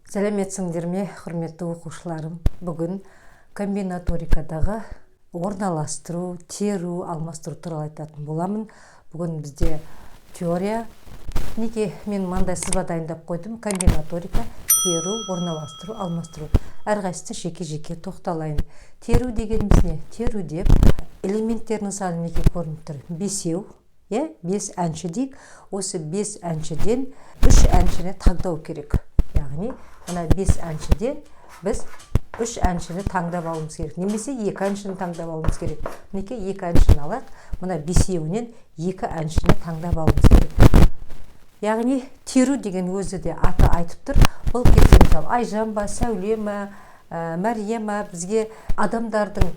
Сәлеметсіңдер ме, құрметті оқушыларым? Бүгін комбинаторикадағы орналастыру, теру, алмастыру туралы айтатын боламын. Бүгін бізде теория. Неге мен мынандай сызба дайындап қойдым. Комбинаторика, теру, орналастыру, алмастыру. Әрқайсысына жеке-жеке тоқталайын. Теру дегеніміз не? Теру деп элементтерінің саны неге көрініп тұр? 5-еу, 5 әнші дейік. Осы 5 әншіден 3 әншіні таңдау керек. Яғни мына 5 әншіден біз 3 әншіні таңдап алуымыз керек. Немесе 2 әншіні таңдап алуымыз керек. Неке 2 әншіні алақ, мына 5-еуінен 2 әншіні таңдап алуымыз керек. Яғни теру деген өзі де аты айтып тұр. Бұл кезде мысалы Айжан ба, Сәуле ма, Мәрия ма, бізге адамдардың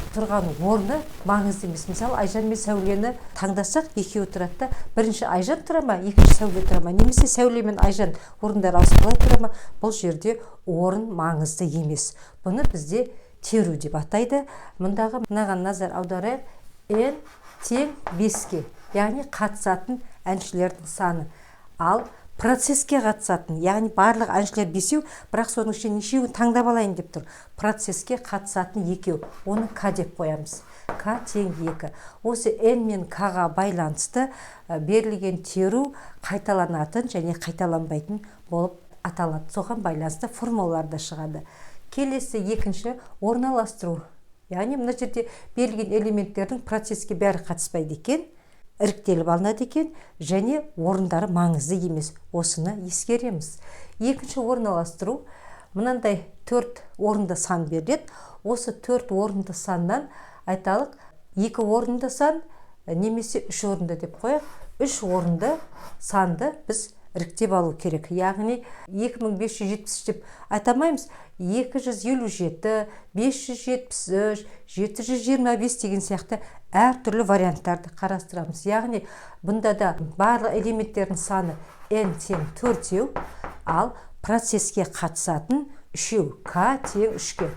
тұрған орны маңызды емес. Мысалы Айжан мен Сәулені таңдасақ, екеуі тұрады да, бірінші Айжан тұра ма, екінші Сәуле тұра ма, немесе Сәуле мен Айжан орындары ауысып тұра ма, бұл жерде орын маңызды емес. Бұны бізде теру деп атайды. Мұндағы мынаған назар аударайық. N тең 5-ке, яғни қатысатын әншілердің саны. Ал процеске қатысатын, яғни барлық әншілер 5-еу, бірақ соның ішінде нешеуін таңдап алайын деп тұр. Процеске қатысатын 2-еу, оны К деп қоямыз. К тең 2. Осы N мен К-ға байланысты берілген теру қайталанатын және қайталанбайтын болып аталады. Соған байланысты формулалар да шығады. Келесі екінші орналастыру. Яғни мына жерде берілген элементтердің процеске бәрі қатыспайды екен, іріктеліп алынады екен, және орындары маңызды емес. Осыны ескереміз. Екінші орналастыру, мынандай 4 орынды сан беріледі. Осы 4 орынды саннан айталық 2 орынды сан немесе 3 орынды деп қояқ. 3 орынды санды біз іріктеп алу керек. Яғни 2570 деп айтамаймыз. 257, 573, 725 деген сияқты әртүрлі варианттарды қарастырамыз. Яғни бұнда да барлық элементтердің саны n тең 4-еу, ал процеске қатысатын 3-еу, К тең 3-ке.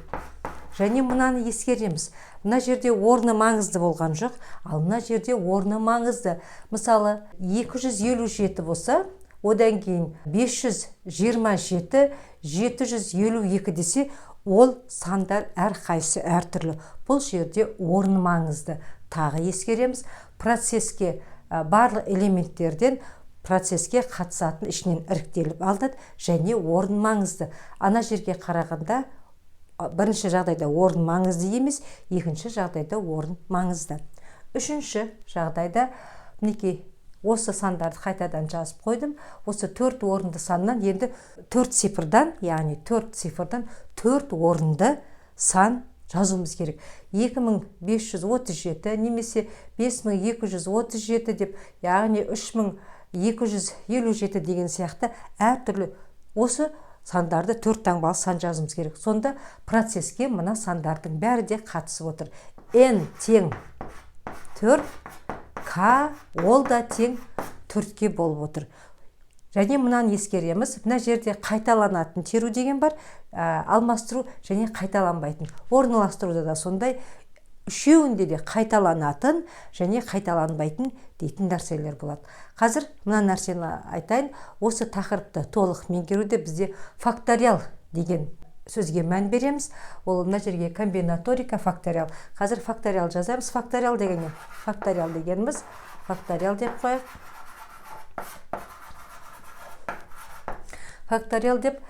Және мұнаны ескереміз. Мына жерде орны маңызды болған жоқ, ал мына жерде орны маңызды. Мысалы 257 болса, одан кейін 527, 752 десе, ол сандар әрқайсысы әртүрлі. Бұл жерде орын маңызды. Тағы ескереміз. Процеске барлық элементтерден процеске қатысатын ішінен іріктеліп алынады және орын маңызды. Ана жерге қарағанда бірінші жағдайда орын маңызды емес, екінші жағдайда орын маңызды. Үшінші жағдайда мінекей осы сандарды қайтадан жазып қойдым. Осы 4 орынды саннан енді 4 цифрдан, яғни 4 цифрдан 4 орынды сан жазуымыз керек. 2537 немесе 5237 деп, яғни 3257 деген сияқты әртүрлі осы сандарды 4 таңбалы сан жазуымыз керек. Сонда процеске мына сандардың бәрі де қатысып отыр. N тең 4, К ол да тең 4-ке болып отыр. Және мұнан ескереміз. Мына жерде қайталанатын теру деген бар, алмастыру және қайталанбайтын. Орналастыруда да сондай, үшеуінде де қайталанатын және қайталанбайтын дейтін нәрселер болады. Қазір мына нәрсені айтайын. Осы тақырыпты толық меңгеруде бізде факториал деген сөзге мән береміз. Ол мына жерге комбинаторика, факториал. Қазір факториал жазамыз. Факториал деген не? Факториал дегеніміз факториал деп қояйық. Факториал деп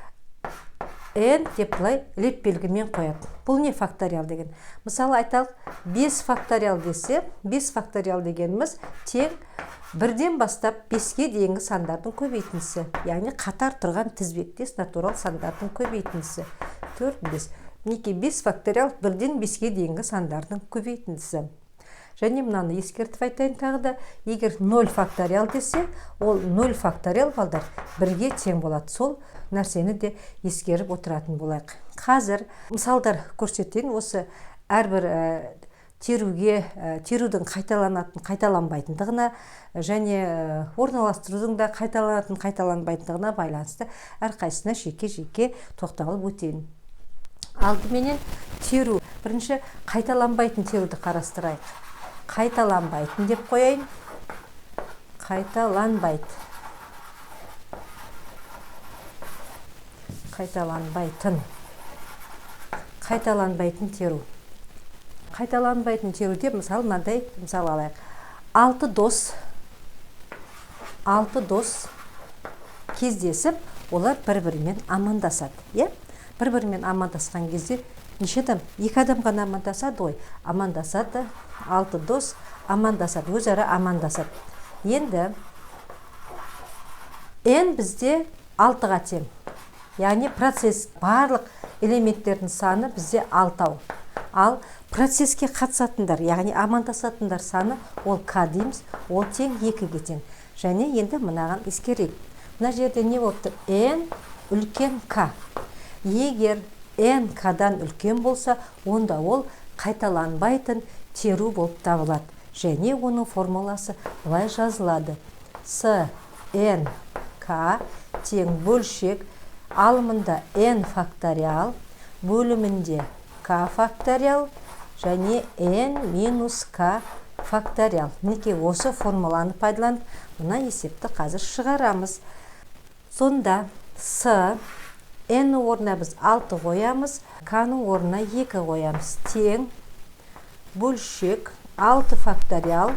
n деп былай леп белгімен қояды. Бұл не факториал деген? Мысалы айталық 5 факториал десе, 5 факториал дегеніміз тең 1-ден бастап 5-ке дейінгі сандардың көбейтіндісі. Яғни қатар тұрған тізбектес натурал сандардың көбейтіндісі. 4, 5. Неке 5 факториал 1-ден 5-ке дейінгі сандардың көбейтіндісі. Және мұнаны ескертіп айтайын тағы да, егер 0 факториал десе, ол 0 факториал балдар 1-ге тең болады. Сол нәрсені де ескеріп отыратын болайық. Қазір мысалдар көрсетейін. Осы әрбір терудің қайталанатын, қайталанбайтындығына және орналастырудың да қайталанатын, қайталанбайтындығына байланысты әрқайсысына жеке-жеке тоқталып өтейін. Алдыменен теру. Бірінші қайталанбайтын теруді қарастырайық. Қайталанбайтын деп қояйын. Қайталанбайды. қайталанбайтын теру. Қайталанбайтын теру деп мысалы мынандай мысал алайық. 6 дос кездесіп, олар бір-бірімен амандасады. Бір-бірімен амандасқан кезде неше адам? 2 адам ғана амандасады ғой. Амандасады, 6 дос амандасады, өзара амандасады. Енді n бізде 6-ға тең. Яғни процесс барлық элементтердің саны бізде 6. Ал процеске қатысатындар, яғни амандасатындар саны ол k дейміз, ол тең 2-ге тең. Және енді мынаған ескерейік. Мына жерде не болыпты? n үлкен k. Егер n k-дан үлкен болса, онда ол қайталанбайтын теру болып табылады. Және оның формуласы былай жазылады. S n k тең бөлшек алымында n факториал, бөлімінде k факториал және n минус k факториал. Мінекей осы формуланы пайдаланып, мына есепті қазір шығарамыз. Сонда s n орнына біз 6 қоямыз, k-ның орнына 2 қоямыз. Тең бөлшек 6 факториал,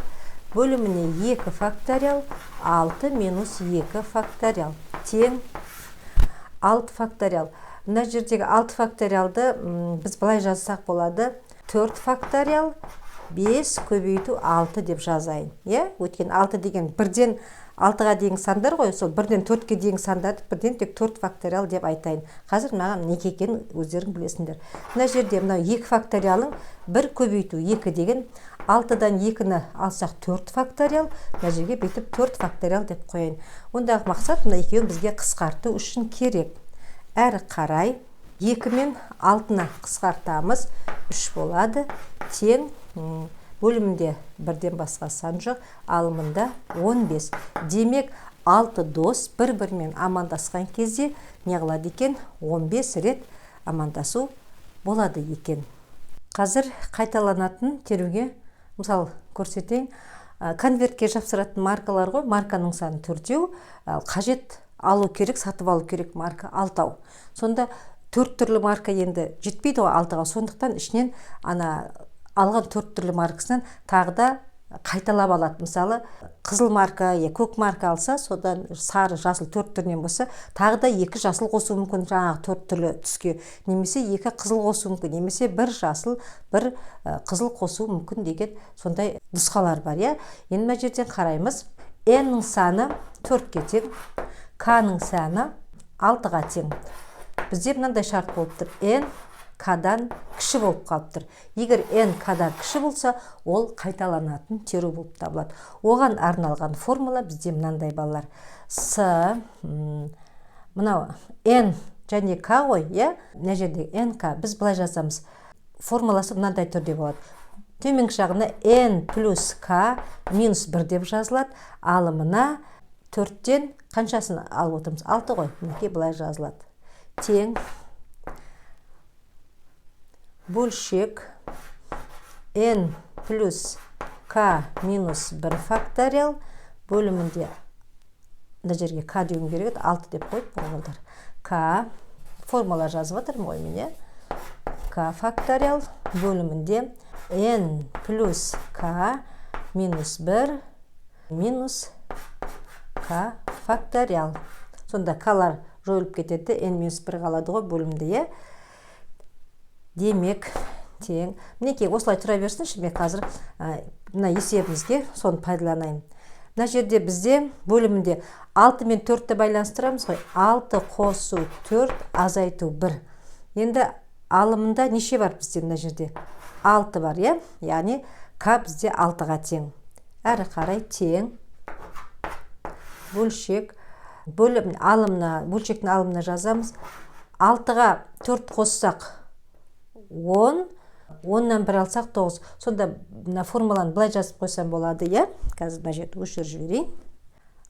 бөліміне 2 факториал, 6 минус 2 факториал. Тең 6 факториал. Мына жердегі 6 факториалды біз былай жазсақ болады. 4 факториал 5 көбейту 6 деп жазайын. Өткен 6 деген бірден 6-ға дейін сандар ғой, сол бірден 4-ке дейін сандарды бірден тек 4 факториал деп айтайын. Қазір маған неге екенін өздерің білесіңдер. Мына жерде мына 2 факториалың 1 көбейту 2 деген 6-дан 2-ні алсақ 4 факториал, мына жерге бүйтіп 4 факториал деп қояйын. Ондағы мақсат мына екеуін бізге қысқарту үшін керек. Әрі қарай 2 мен 6-ны қысқартамыз, 3 болады. Тең бөлімінде бірден басқа сан жоқ, алымында 15. Демек 6 дос бір-бірімен амандасқан кезде не қылады екен? 15 рет амандасу болады екен. Қазір қайталанатын теруге мысал көрсетейін. Конвертке жапсыратын маркалар ғой, марканың саны 4, қажет алу керек, сатып алу керек марка 6. Сонда 4 түрлі марка енді жетпейді ғой 6-ға. Сондықтан ішінен алған 4 түрлі маркасынан тағы да қайталап алады. Мысалы, қызыл марка, көк марка алса, содан сары, жасыл 4 түрінен болса, тағы да 2 жасыл қосу мүмкін жаңағы 4 түрлі түске. Немесе 2 қызыл қосу мүмкін, немесе 1 жасыл, 1 қызыл қосу мүмкін деген сондай нұсқалар бар. Енді мына жерден қараймыз. n-ның саны 4-ке тең, k-ның саны 6-ға тең. Бізде мынандай шарт болып тұр. n k-дан кіші болып қалып тұр. Егер n k-дан кіші болса, ол қайталанатын теру болып табылады. Оған арналған формула бізде мынандай балалар. Мынау n және k ғой, мына жерде nk біз былай жазамыз. Формуласы мынандай түрде болады. Төменгі жағына n плюс k минус 1 деп жазылады. Алымына 4-тен қаншасын алып отырмыз? 6 ғой. Мінекей былай жазылады. Тең бөлшек n плюс k минус 1 факториал, бөлімінде мына жерге k деуім керек еді, 6 деп қойып болғандар. K формула жазып жатырмын ғой мен, k факториал, бөлімінде n плюс k минус 1 минус k факториал. Сонда k-лар жойылып кетеді, n минус 1 қалады ғой бөлімде. Демек тең. Мінекей осылай тұра берсін, мен қазір мына есебімізге соны пайдаланайын. Мына жерде бізде бөлімінде 6 мен 4-ті байланыстырамыз ғой. 6 қосу 4 азайту 1. Енді алымында неше бар бізде мына жерде? 6 бар, яғни k бізде 6-ға тең. Әрі қарай тең бөлшек бөлшектің алымына жазамыз. 6-ға 4 қоссақ 10, 10-нан 1 алсақ 9. Сонда мына формуланы былай жазып қойсам болады, Қазір мына жерді өшіріп жіберейін.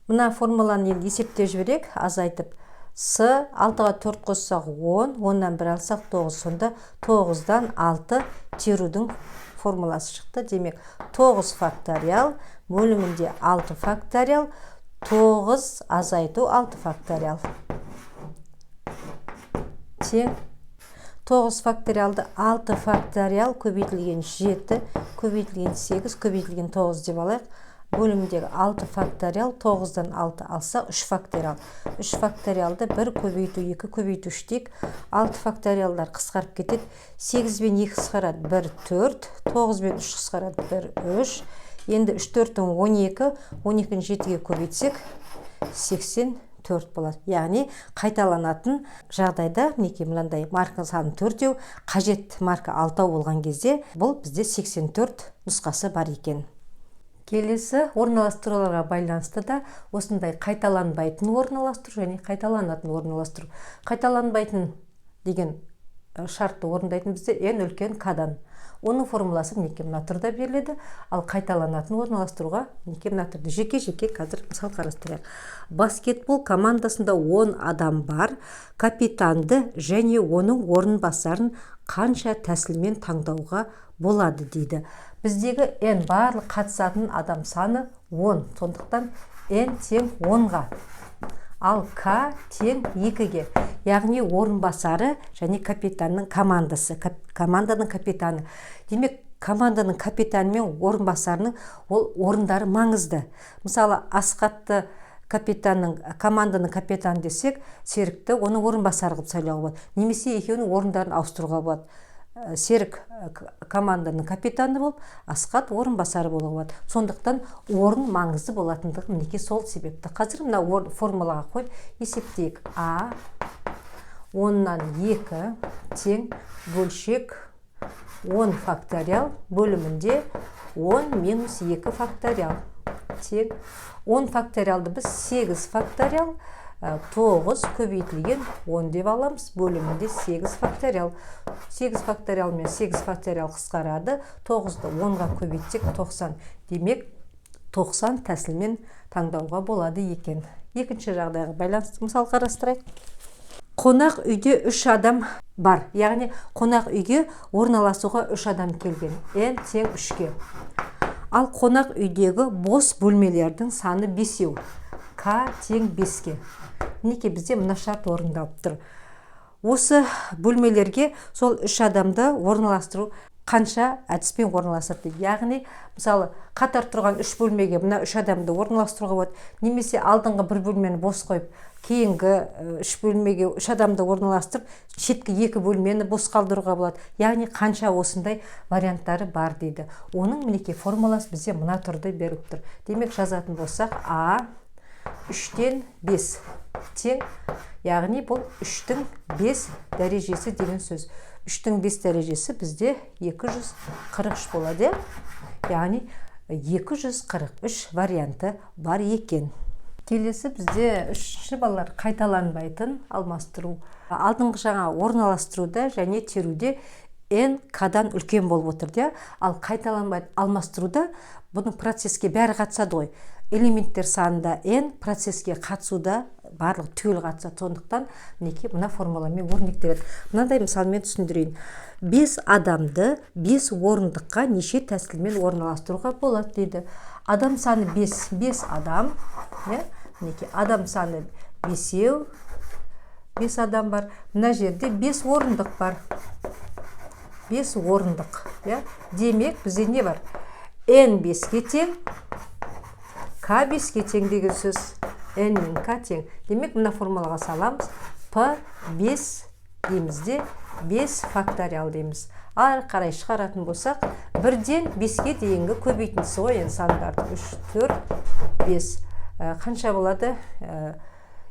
Мына формуланы енді есептеп жіберек, азайтып. С 6-ға 4 қоссақ 10, 10-нан 1 алсақ 9. Сонда 9-дан 6 терудің формуласы шықты. Демек 9 факториал, бөлімінде 6 факториал, 9 азайту 6 факториал. тең 9 факториалды 6 факториал көбейтілген 7 көбейтілген 8 көбейтілген 9 деп алайық. Бөлімдегі 6 факториал 9-дан 6 алса 3 факториал. 3 факториалды 1 көбейту 2 көбейту 3 дейік. 6 факториалдар қысқарып кетеді. 8 бен 2 қысқарады 1 4, 9 бен 3 қысқарады 1 3. Енді 3 4-тің 12, 12-ні 7-ге көбейтсек 84 болады. Яғни қайталанатын жағдайда мінекей мынандай марка саны 4-еу, қажет марка 6 болған кезде бұл бізде 84 нұсқасы бар екен. Келесі орналастыруларға байланысты да осындай қайталанбайтын орналастыру және қайталанатын орналастыру. Қайталанбайтын деген шартты орындайтын бізде n үлкен k-дан. Оның формуласы мінекей мына түрде беріледі, ал қайталанатын орналастыруға мінекей мына түрде жеке-жеке қазір мысал қарастырайық. Баскетбол командасында 10 адам бар, капитанды және оның орынбасарын қанша тәсілмен таңдауға болады дейді. Біздегі n барлық қатысатын адам саны 10, сондықтан n тең 10-ға. Ал k тең 2-ге. Яғни орынбасары және капитанның командасы, команданың капитаны. Демек, команданың капитаны мен орынбасарының ол орындары маңызды. Мысалы, Асқатты команданың капитаны десек, Серікті оның орынбасары қылып сайлауға болады. Немесе екеуінің орындарын ауыстыруға болады. Серік команданың капитаны болып, Асқат орынбасары болуға болады. Сондықтан орын маңызды болатындығы мінекей сол себепті. Қазір мына формулаға қойып есептейік. А 10-нан 2 тең бөлшек 10 факториал бөлімінде 10 минус 2 факториал тең 10 факториалды біз 8 факториал 9 көбейтілген 10 деп аламыз, бөлімінде 8 факториал. 8 факториал мен 8 факториал қысқарады, 9-ды 10-ға көбейтсек 90. Демек, 90 тәсілмен таңдауға болады екен. Екінші жағдайға байланысты мысал қарастырайық. Қонақ үйде 3 адам бар. Яғни, қонақ үйге орналасуға 3 адам келген. n тең 3-ге. Ал қонақ үйдегі бос бөлмелердің саны 5-еу. К тең 5-ге. Мінекей бізде мына шарт орындалып тұр. Осы бөлмелерге сол 3 адамды орналастыру қанша әдіспен орналастырды. Яғни, мысалы, қатар тұрған 3 бөлмеге мына 3 адамды орналастыруға болады. Немесе алдыңғы бір бөлмені бос қойып, кейінгі 3 бөлмеге 3 адамды орналастырып, шеткі 2 бөлмені бос қалдыруға болады. Яғни, қанша осындай варианттары бар дейді. Оның мінекей формуласы бізде мына түрде беріліп тұр. Демек, жазатын болсақ, А 3-тен 5 тең, яғни бұл 3-тің 5 дәрежесі деген сөз. 3-тің 5 дәрежесі бізде 243 болады. Яғни 243 варианты бар екен. Келесі бізде 3-ші балалар қайталанбайтын алмастыру. Алдыңғы жаңа орналастыруда және теруде n k-дан үлкен болып отырды. Ал қайталанбайтын алмастыруда бұның процеске бәрі қатысады ғой. Элементтер санында n процеске қатысуда барлық түгел қатысады. Сондықтан мінекей мына формуламен өрнектеледі. Мынандай мысалмен түсіндірейін. 5 адамды 5 орындыққа неше тәсілмен орналастыруға болады дейді. Адам саны 5 адам. Мінекей адам саны 5-еу. 5 адам бар. Мына жерде 5 орындық бар. 5 орындық. Демек бізде не бар? n 5-ге тең, k 5-ге тең деген сөз. n мен k тең. Демек, мына формулаға саламыз. p 5 дейміз де 5 факториал дейміз. Ары қарай шығаратын болсақ, 1-ден 5-ге дейінгі көбейтіндісі ғой, енді сандардың 3, 4, 5. Қанша болады?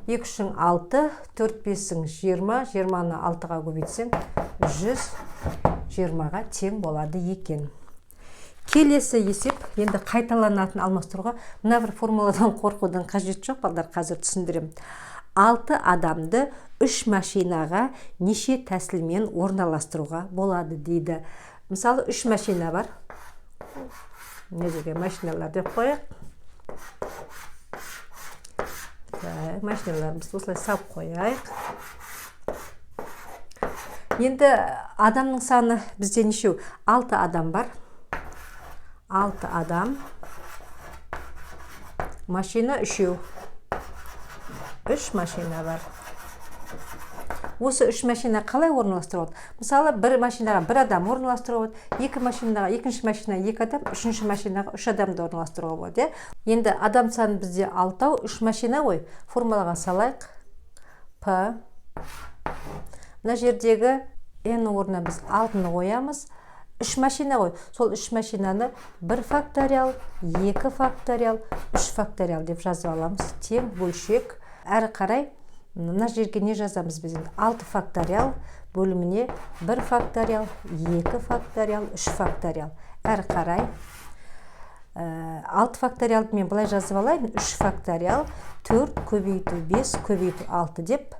2 3-ің 6, 4 5-ің 20, 20-ны 6-ға көбейтсең 120-ға тең болады екен. Келесі есеп, енді қайталанатын алмастыруға мына бір формуладан қорқудан қажет жоқ, балдар, қазір түсіндірем. 6 адамды 3 машинаға неше тәсілмен орналастыруға болады дейді. Мысалы, 3 машина бар. Не деген машиналар деп қояқ. Машиналарымызды осылай сап қояйық. Енді адамның саны бізде нешеу? 6 адам бар. 6 адам. Машина 3-еу. 3 машина бар. осы 3 машина қалай орналастырылады? Мысалы, бір машинаға бір адам орналастыруға болады, екі машинаға екінші машинаға екі адам, үшінші машинаға үш адамды орналастыруға болады. Енді адам саны бізде 6, 3 машина ғой. Формулаға салайық. P. Мына жердегі n орнына біз 6-ны қоямыз. 3 машина ғой. Сол 3 машинаны 1 факториал, 2 факториал, 3 факториал деп жазып аламыз. Тең бөлшек. Әрі қарай мына жерге не жазамыз біз? 6 факториал бөліміне 1 факториал, 2 факториал, 3 факториал. Әрі қарай 6 факториалды мен былай жазып алайын. 3 факториал 4 көбейту 5 көбейту 6 деп.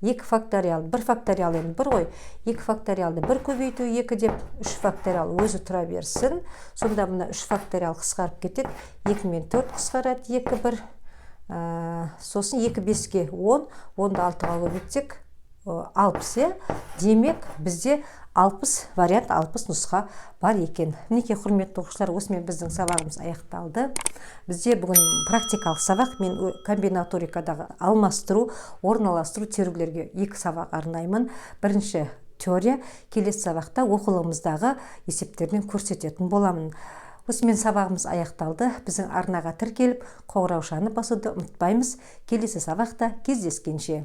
2 факториал, 1 факториал енді 1 ғой. 2 факториалды 1 көбейту 2 деп, 3 факториал өзі тұра берсін. Сонда мына 3 факториал қысқарып кетеді. 2 мен 4 қысқарады, 2, 1. Сосын 2, 5-ке 10, 10-ды 6-ға көбейтсек 60. Демек, бізде 60 вариант, 60 нұсқа бар екен. Мінекей, құрметті оқушылар, осымен біздің сабағымыз аяқталды. Бізде бүгін практикалық сабақ, мен комбинаторикадағы алмастыру, орналастыру терулерге 2 сабақ арнаймын. Бірінші теория, келесі сабақта оқулығымыздағы есептермен көрсететін боламын. Осымен сабағымыз аяқталды. Біздің арнаға тіркеліп, қоңыраушаны басуды ұмытпаймыз. Келесі сабақта кездескенше.